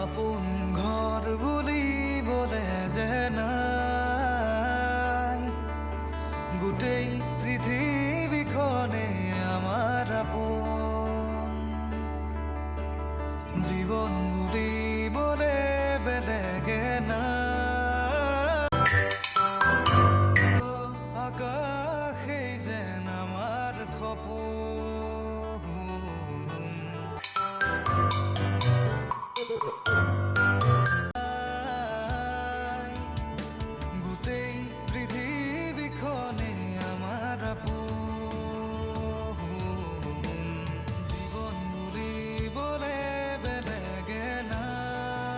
আপোন ঘৰ বুলিবলে যে নাই গোটেই পৃথিৱীখনে আমাৰ আপোন জীৱন বুলিবলে বেলেগে নাই আকাশেই যেন আমাৰ সপোন গোটেই পৃথিৱীখনে আমাৰ আপোন জীৱন বুলিবলে বেলেগে নাই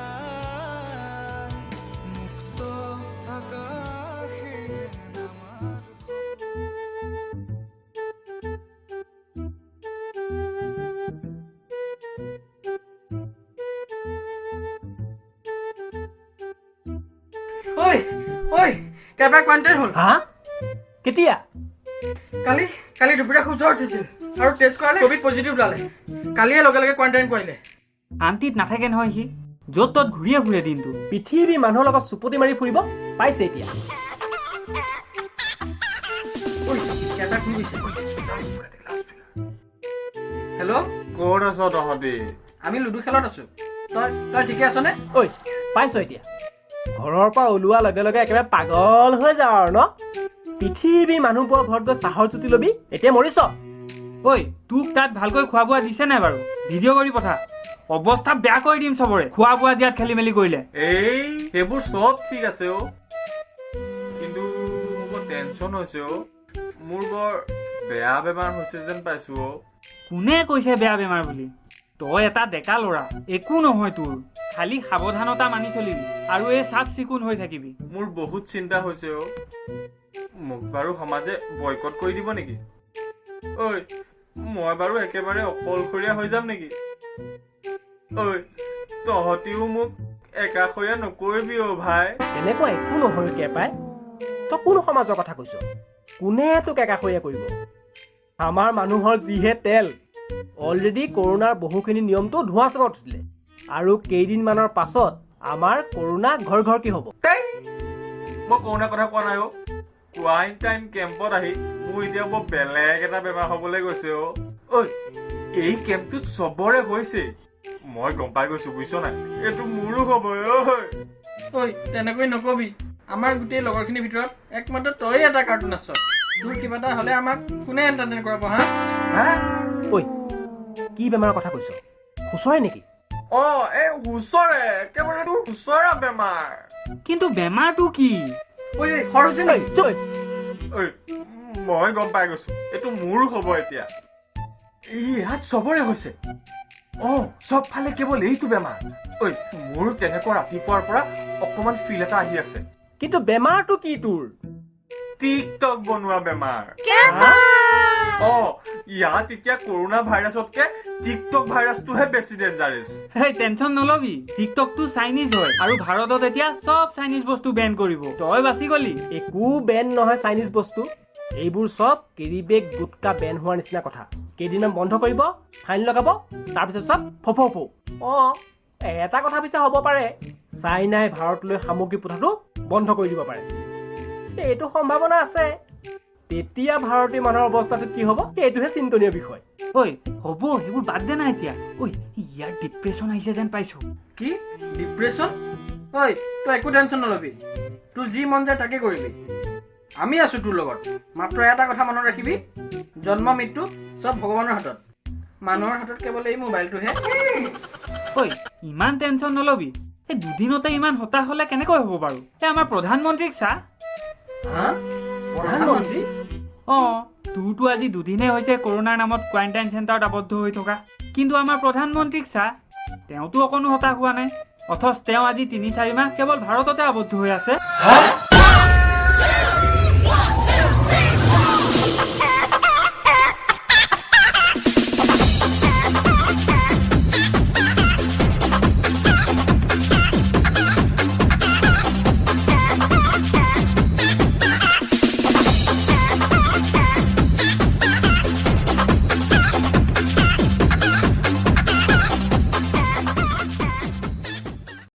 মুক্ত আকাশেই যেন আমাৰ ঐ ঐ কেবা কোৱাৰেণ্টাইন হ'ল হা কেতিয়া কালি কালি দুপৰীয়া খুব জ্বৰ উঠিছিল আৰু টেষ্ট কৰালে ক'ভিড পজিটিভ ওলালে কালিয়ে লগে লগে কোৱাৰেণ্টাইন কৰিলে আন্টিত নাথাকে নহয় সি য'ত ত'ত ঘূৰিয়ে ফুৰে দিনটো পৃথিৱী মানুহৰ লগত চুপতি মাৰি ফুৰিব পাইছে এতিয়া ঐ কেবা শুনি গৈছে হেল্ল' ক'ত আছ তহঁতি আমি লুডু খেলত আছো তই তই ঠিকে আছনে ঐ পাইছ এতিয়া ঘৰৰ পৰা ওলোৱাৰ লগে লগে একেবাৰে পাগল হৈ যাওঁ আৰু ন পৃথিৱী মানুহবোৰৰ ঘৰত গৈ চাহৰ জুতি ল'বি এতিয়া মৰিছ ঐ তোক তাত ভালকৈ খোৱা বোৱা দিছে নাই বাৰু ভিডিঅ' কৰি পঠা অৱস্থা বেয়া কৰি দিম চবৰে খোৱা বোৱা দিয়াত খেলি মেলি কৰিলে এই সেইবোৰ চব ঠিক আছে অ' কিন্তু মোৰ বৰ টেনচন হৈছে অ' মোৰ বৰ বেয়া বেমাৰ হৈছে যেন পাইছো অ' কোনে কৈছে বেয়া বেমাৰ বুলি তই এটা ডেকা ল'ৰা একো নহয় তোৰ খালি সাৱধানতা মানি চলিবি আৰু এই চাফ চিকুণ হৈ থাকিবি মোৰ বহুত চিন্তা হৈছে অ' মোক বাৰু সমাজে বয়কট কৰি দিব নেকি ঐ মই বাৰু একেবাৰে অকলশৰীয়া হৈ যাম নেকি ঐ তহঁতিও মোক একাষৰীয়া নকৰিবি অ' ভাই তেনেকুৱা একো নহয় কেপাই তই কোন সমাজৰ কথা কৈছ কোনে তোক একাষৰীয়া কৰিব আমাৰ মানুহৰ যিহে তেল অলৰেডি কৰোণাৰ বহুখিনি নিয়মটো ধোঁৱা চঙত উঠিলে আৰু কেইদিনমানৰ পাছত আমাৰ কৰোণা ঘৰ ঘৰ কি হ'ব মই কৰোণাৰ কথা কোৱা নাই অ' কোৱাৰেণ্টাইন কেম্পত আহি মোৰ এতিয়া বৰ বেলেগ এটা বেমাৰ হ'বলৈ গৈছে অ' ঐ এই কেম্পটোত চবৰে হৈছে মই গম পাই গৈছো বুজিছ নাই এইটো মোৰো হ'ব ঐ তেনেকৈ নকবি আমাৰ গোটেই লগৰখিনিৰ ভিতৰত একমাত্ৰ তই এটা কাৰ্টুন আছ তোৰ কিবা এটা হ'লে আমাক কোনে এণ্টাৰটেইন কৰাব হা হা ঐ কি বেমাৰৰ কথা কৈছ সুচৰে নেকি অ' এই হুচৰে একেবাৰে তোৰ হুচৰা বেমাৰ কিন্তু বেমাৰটো কি ঐ খৰ হৈছে নেকি ঐ মই গম পাই গৈছো এইটো মোৰো হ'ব এতিয়া ইয়াত চবৰে হৈছে অ' চব ফালে কেৱল এইটো বেমাৰ ঐ মোৰ তেনেকুৱা ৰাতিপুৱাৰ পৰা অকমান ফিল এটা আহি আছে কিন্তু বেমাৰটো কি তোৰ টিকটক বনোৱা বেমাৰ অ' ইয়াত এতিয়া কৰোণা ভাইৰাছতকে টিকটক ভাইৰাছটোহে বেছি ডেঞ্জাৰাছ সেই টেনচন নলবি টিকটকটো চাইনিজ হয় আৰু ভাৰতত এতিয়া চব চাইনিজ বস্তু বেন কৰিব তই বাচি গলি একো বেন নহয় চাইনিজ বস্তু এইবোৰ চব কেৰিবেগ গুটকা বেন হোৱাৰ নিচিনা কথা কেইদিনমান বন্ধ কৰিব ফাইন লগাব তাৰপিছত চব ফফৌ অ' এটা কথা পিছে হ'ব পাৰে চাইনাই ভাৰতলৈ সামগ্ৰী পঠাটো বন্ধ কৰি দিব পাৰে এইটো সম্ভাৱনা আছে তেতিয়া ভাৰতীয় মানুহৰ অৱস্থাটো কি হ'ব এইটোহে চিন্তনীয় বিষয় ঐ হ'ব সেইবোৰ বাদ দে না এতিয়া ঐ ইয়াৰ ডিপ্ৰেশ্যন আহিছে যেন পাইছো কি ডিপ্ৰেশ্যন ঐ তই একো টেনশ্যন নলবি তোৰ যি মন যায় তাকে কৰিবি আমি আছো তোৰ লগত মাত্ৰ এটা কথা মনত ৰাখিবি জন্ম মৃত্যু চব ভগৱানৰ হাতত মানুহৰ হাতত কেৱল এই মোবাইলটোহে ঐ ইমান টেনশ্যন নলবি এই দুদিনতে ইমান হতাশ হ'লে কেনেকৈ হ'ব বাৰু এই আমাৰ প্ৰধানমন্ত্ৰীক চা হা প্ৰধানমন্ত্ৰী অঁ তোৰতো আজি দুদিনেই হৈছে কৰোণাৰ নামত কোৱাৰেণ্টাইন চেণ্টাৰত আবদ্ধ হৈ থকা কিন্তু আমাৰ প্ৰধানমন্ত্ৰীক চা তেওঁতো অকণো হতাশ হোৱা নাই অথচ তেওঁ আজি ৩-৪ মাহ কেৱল ভাৰততে আবদ্ধ হৈ আছে।